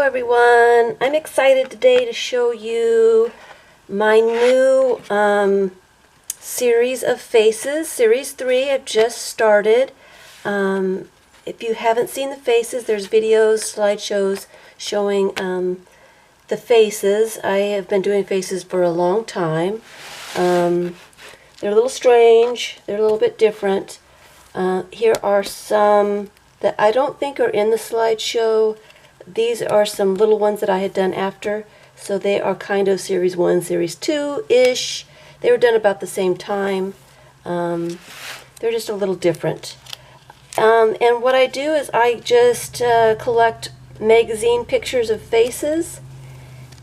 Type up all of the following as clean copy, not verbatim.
everyone. I'm excited today to show you my new series of faces. Series 3 I've just started. If you haven't seen the faces, there's videos, slideshows showing the faces. I have been doing faces for a long time. They're a little strange. They're a little bit different. Here are some that I don't think are in the slideshow. These are some little ones that I had done after, so they are kind of Series 1, Series 2-ish. They were done about the same time. They're just a little different. And what I do is I just collect magazine pictures of faces,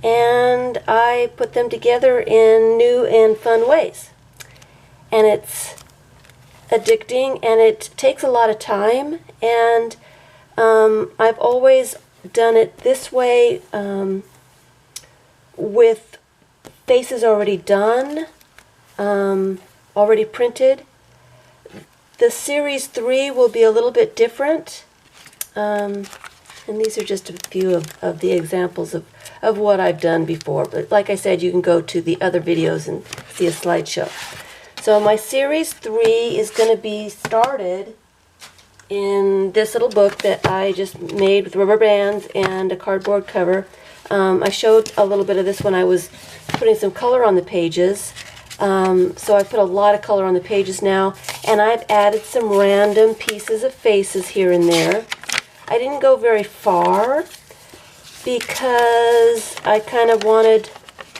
and I put them together in new and fun ways. And it's addicting, and it takes a lot of time, and I've always done it this way with faces already done, already printed. The Series 3 will be a little bit different, and these are just a few of the examples of what I've done before. But like I said, you can go to the other videos and see a slideshow. So my Series 3 is going to be started in this little book that I just made with rubber bands and a cardboard cover. I showed a little bit of this when I was putting some color on the pages. So I put a lot of color on the pages now, and I've added some random pieces of faces here and there. I didn't go very far because I kind of wanted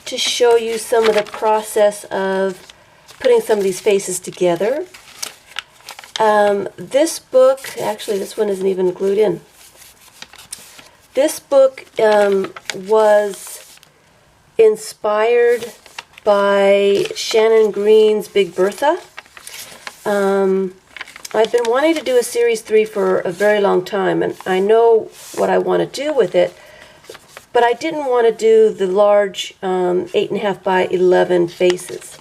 to show you some of the process of putting some of these faces together. This book, actually this one isn't even glued in. This book was inspired by Shannon Green's Big Bertha. I've been wanting to do a Series 3 for a very long time, and I know what I want to do with it, but I didn't want to do the large 8.5 by 11 faces.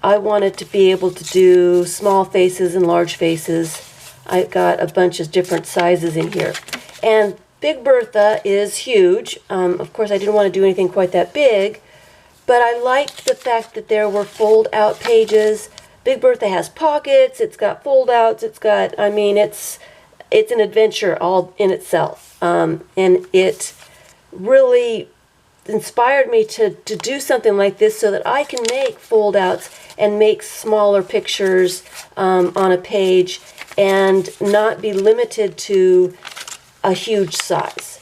I wanted to be able to do small faces and large faces. I got a bunch of different sizes in here. And Big Bertha is huge. Of course, I didn't want to do anything quite that big, but I liked the fact that there were fold-out pages. Big Bertha has pockets, it's got fold-outs, it's got, I mean, it's an adventure all in itself. And it really inspired me to do something like this so that I can make fold-outs and make smaller pictures on a page and not be limited to a huge size.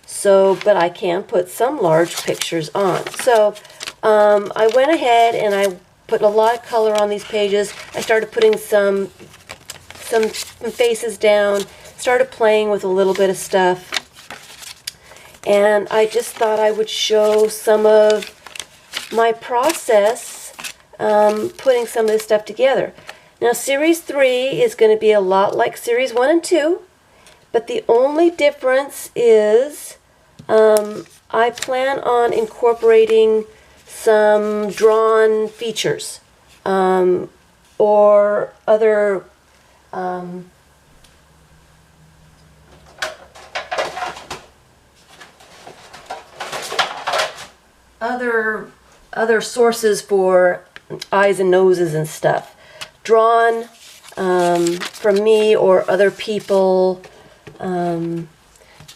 So, but I can put some large pictures on. So I went ahead and I put a lot of color on these pages. I started putting some faces down, started playing with a little bit of stuff, and I just thought I would show some of my process putting some of this stuff together. Now Series 3 is going to be a lot like Series 1 and 2, but the only difference is I plan on incorporating some drawn features or other other sources for eyes and noses and stuff, drawn from me or other people. You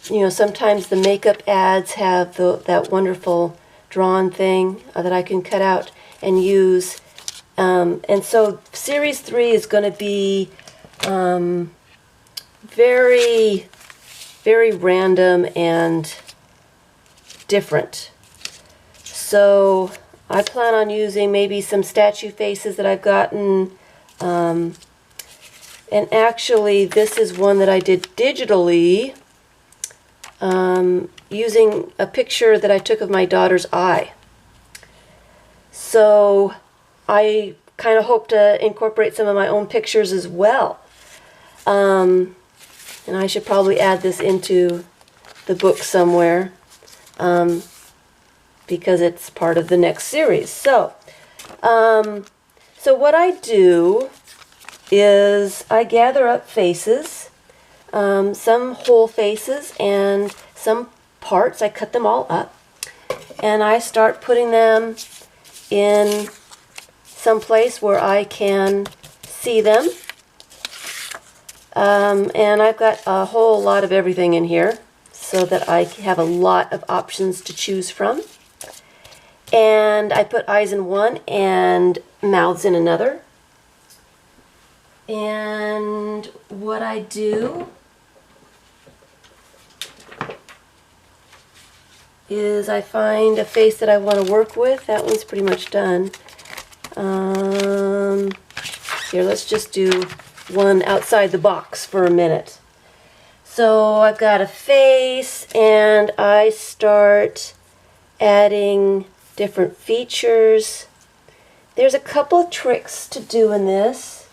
know, sometimes the makeup ads have that wonderful drawn thing that I can cut out and use. And so Series 3 is going to be very, very random and different. So I plan on using maybe some statue faces that I've gotten. And actually, this is one that I did digitally using a picture that I took of my daughter's eye. So I kind of hope to incorporate some of my own pictures as well. And I should probably add this into the book somewhere. Because it's part of the next series. So, so what I do is I gather up faces, some whole faces and some parts. I cut them all up, and I start putting them in some place where I can see them. And I've got a whole lot of everything in here so that I have a lot of options to choose from. And I put eyes in one and mouths in another. And what I do is I find a face that I want to work with. That one's pretty much done. Here, let's just do one outside the box for a minute. So I've got a face, and I start adding different features. There's a couple of tricks to doing this.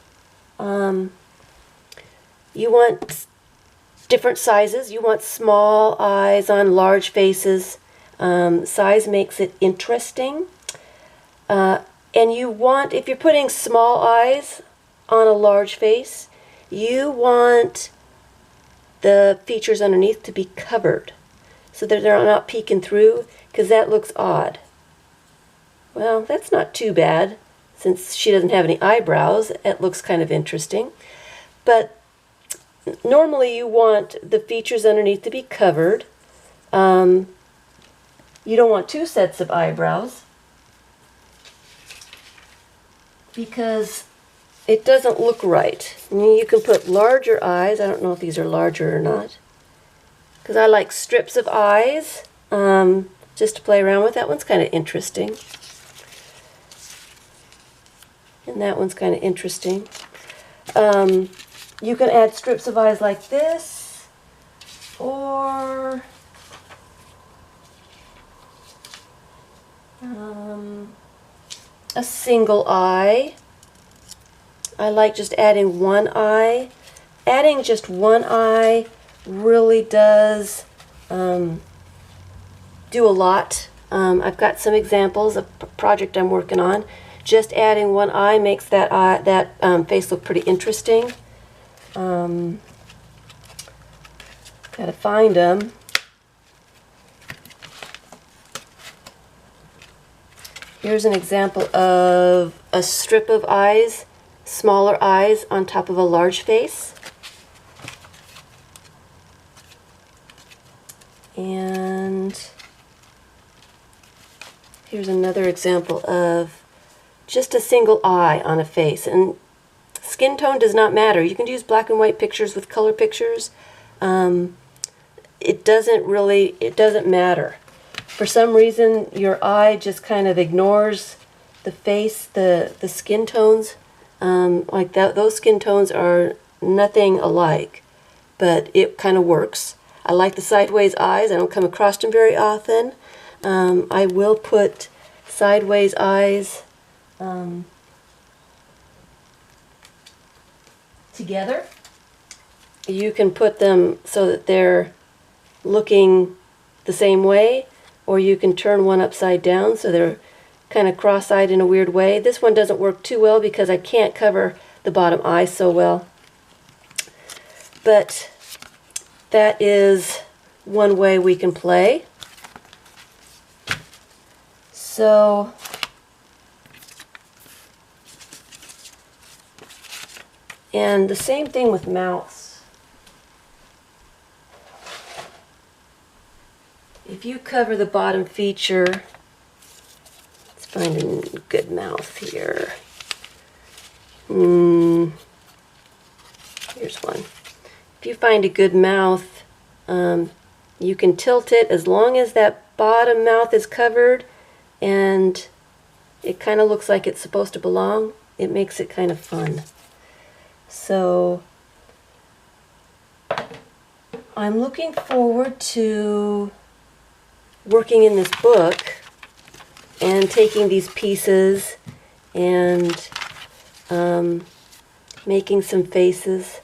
You want different sizes. You want small eyes on large faces. Size makes it interesting. And you want, if you're putting small eyes on a large face, you want the features underneath to be covered so that they're not peeking through, because that looks odd. Well, that's not too bad. Since she doesn't have any eyebrows, it looks kind of interesting. But normally you want the features underneath to be covered. You don't want two sets of eyebrows, because it doesn't look right. I mean, you can put larger eyes. I don't know if these are larger or not, because I like strips of eyes just to play around with. That one's kind of interesting. And that one's kind of interesting. You can add strips of eyes like this, or a single eye. I like just adding one eye. Adding just one eye really does do a lot. I've got some examples of a project I'm working on. Just adding one eye makes that face look pretty interesting. Gotta find them. Here's an example of a strip of eyes, smaller eyes on top of a large face. And here's another example of just a single eye on a face. And skin tone does not matter. You can use black and white pictures with color pictures. It doesn't matter. For some reason, your eye just kind of ignores the face, the skin tones. Like that, those skin tones are nothing alike, but it kind of works. I like the sideways eyes. I don't come across them very often. I will put sideways eyes together. You can put them so that they're looking the same way, or you can turn one upside down so they're kind of cross-eyed in a weird way. This one doesn't work too well because I can't cover the bottom eye so well. But that is one way we can play. So and the same thing with mouths. If you cover the bottom feature, let's find a good mouth here. Here's one. If you find a good mouth, you can tilt it as long as that bottom mouth is covered and it kind of looks like it's supposed to belong. It makes it kind of fun. So I'm looking forward to working in this book and taking these pieces and making some faces.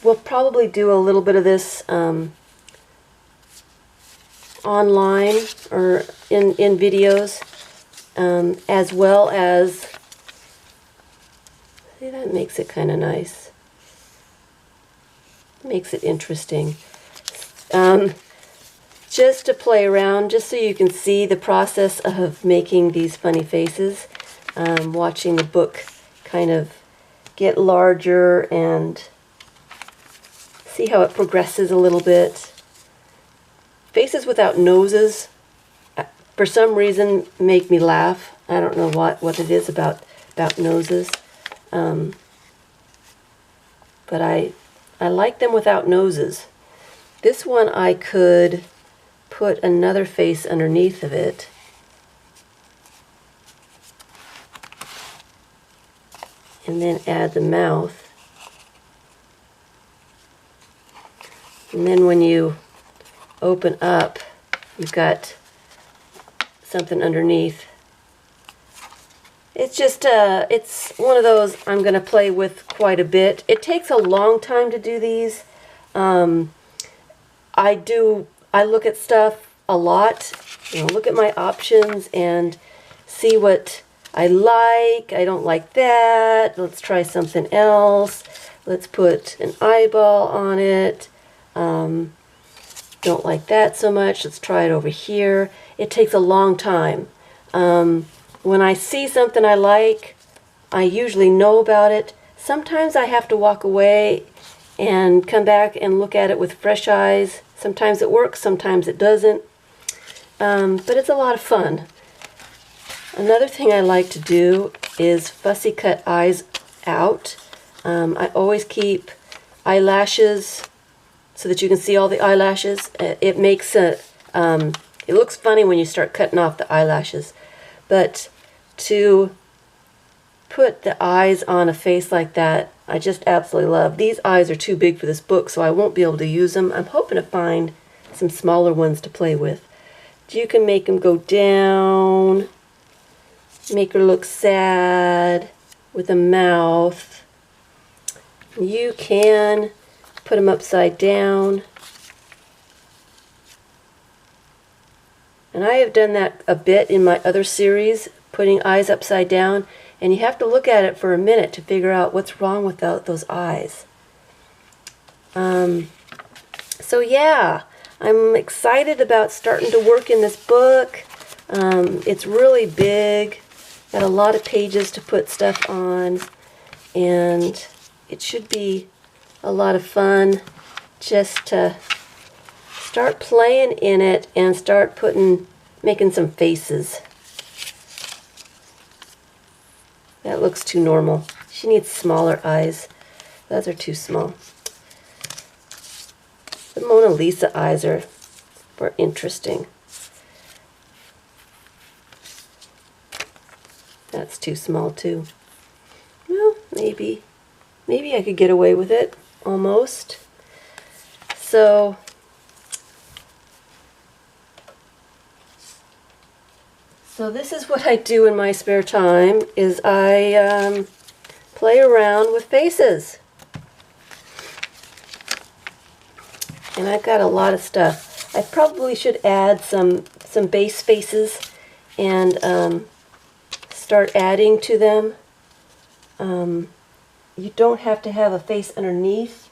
We'll probably do a little bit of this online or in videos, as well as, see, that makes it kind of nice. Makes it interesting. just to play around, just so you can see the process of making these funny faces. Watching the book kind of get larger and see how it progresses a little bit. Faces without noses, for some reason, make me laugh. I don't know what it is about noses. But I like them without noses. This one I could put another face underneath of it. And then add the mouth. And then when you open up, you've got something underneath. It's just, it's one of those I'm going to play with quite a bit. It takes a long time to do these. I look at stuff a lot, look at my options and see what I like. I don't like that. Let's try something else. Let's put an eyeball on it. Don't like that so much. Let's try it over here. It takes a long time. When I see something I like, I usually know about it. Sometimes I have to walk away and come back and look at it with fresh eyes. Sometimes it works, sometimes it doesn't. But it's a lot of fun. Another thing I like to do is fussy cut eyes out. I always keep eyelashes so that you can see all the eyelashes. It makes it looks funny when you start cutting off the eyelashes. But to put the eyes on a face like that, I just absolutely love. These eyes are too big for this book, so I won't be able to use them. I'm hoping to find some smaller ones to play with. You can make them go down, make her look sad with a mouth. You can put them upside down. And I have done that a bit in my other series, putting eyes upside down, and you have to look at it for a minute to figure out what's wrong with those eyes. So yeah, I'm excited about starting to work in this book. It's really big, got a lot of pages to put stuff on, and it should be a lot of fun just to start playing in it and start making some faces. That looks too normal. She needs smaller eyes. Those are too small. The Mona Lisa eyes are interesting. That's too small too. Well, maybe I could get away with it, almost. So this is what I do in my spare time, is I play around with faces. And I've got a lot of stuff. I probably should add some base faces and start adding to them. You don't have to have a face underneath.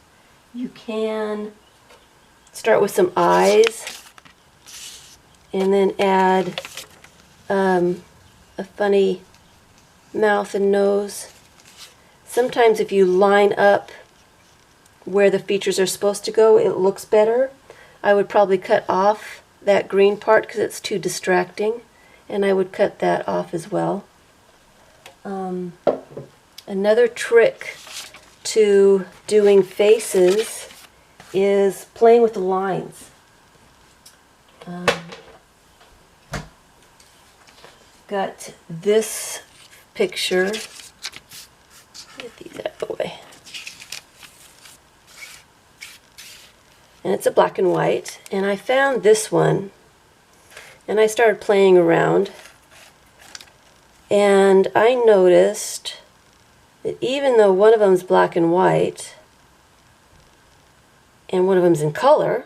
You can start with some eyes and then add a funny mouth and nose. Sometimes if you line up where the features are supposed to go, it looks better. I would probably cut off that green part because it's too distracting, and I would cut that off as well. Another trick to doing faces is playing with the lines. Got this picture. Get these out of the way. And it's a black and white. And I found this one, and I started playing around. And I noticed that even though one of them is black and white, and one of them's in color,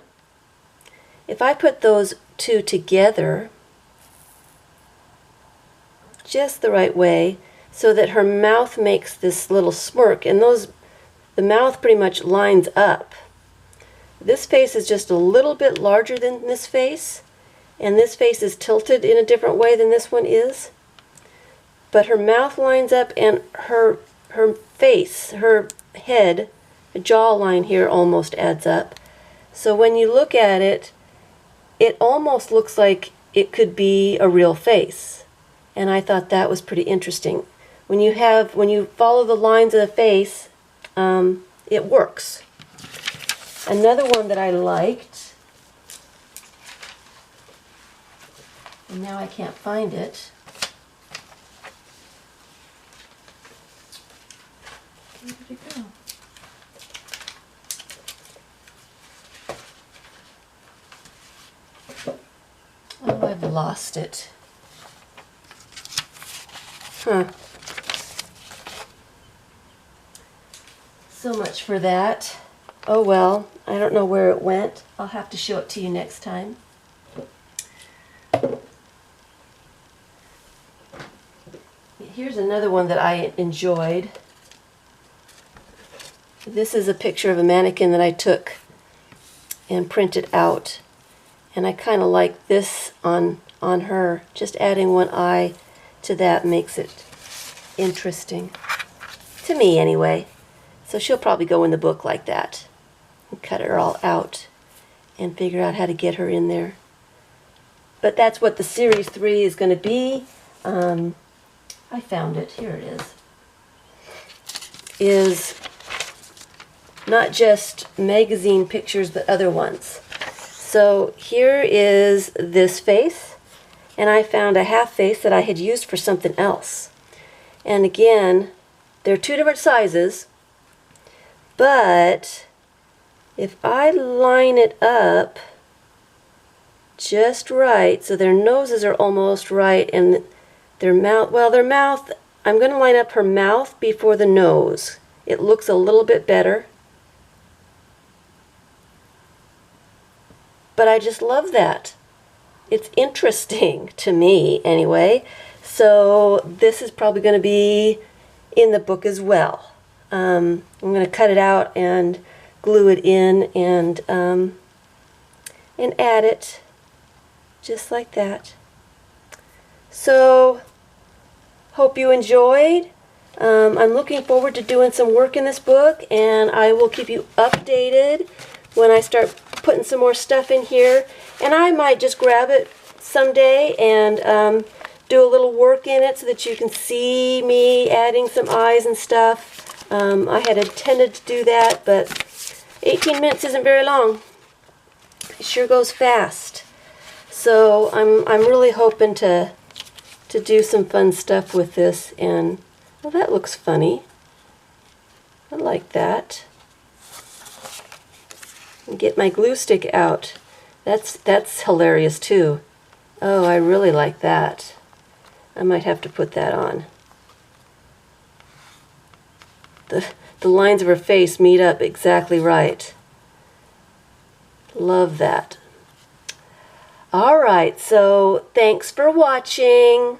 if I put those two together just the right way so that her mouth makes this little smirk, and the mouth pretty much lines up, This face is just a little bit larger than this face, and this face is tilted in a different way than this one is. But her mouth lines up, and her face, her head, the jawline here almost adds up. So when you look at it, it almost looks like it could be a real face. And I thought that was pretty interesting. When you follow the lines of the face, it works. Another one that I liked, and now I can't find it. Where did it go? Oh, I've lost it. Huh. So much for that. Oh well, I don't know where it went. I'll have to show it to you next time. Here's another one that I enjoyed. This is a picture of a mannequin that I took and printed out. And I kind of like this on her. Just adding one eye to that makes it interesting. To me, anyway. So she'll probably go in the book like that. And cut her all out and figure out how to get her in there. But that's what the Series 3 is going to be. I found it. Here it is. Is not just magazine pictures, but other ones. So here is this face, and I found a half face that I had used for something else. And again, they're two different sizes, but if I line it up just right, so their noses are almost right, and their mouth, well, their mouth, I'm going to line up her mouth before the nose. It looks a little bit better. But I just love that. It's interesting to me, anyway. So this is probably going to be in the book as well. I'm going to cut it out and glue it in and add it just like that. So hope you enjoyed. I'm looking forward to doing some work in this book, and I will keep you updated when I start putting some more stuff in here. And I might just grab it someday and do a little work in it so that you can see me adding some eyes and stuff. I had intended to do that, but 18 minutes isn't very long. It sure goes fast. So I'm really hoping to do some fun stuff with this. And well, that looks funny. I like that. And get my glue stick out. That's hilarious too. Oh, I really like that. I might have to put that on. The lines of her face meet up exactly right. Love that. All right, so thanks for watching.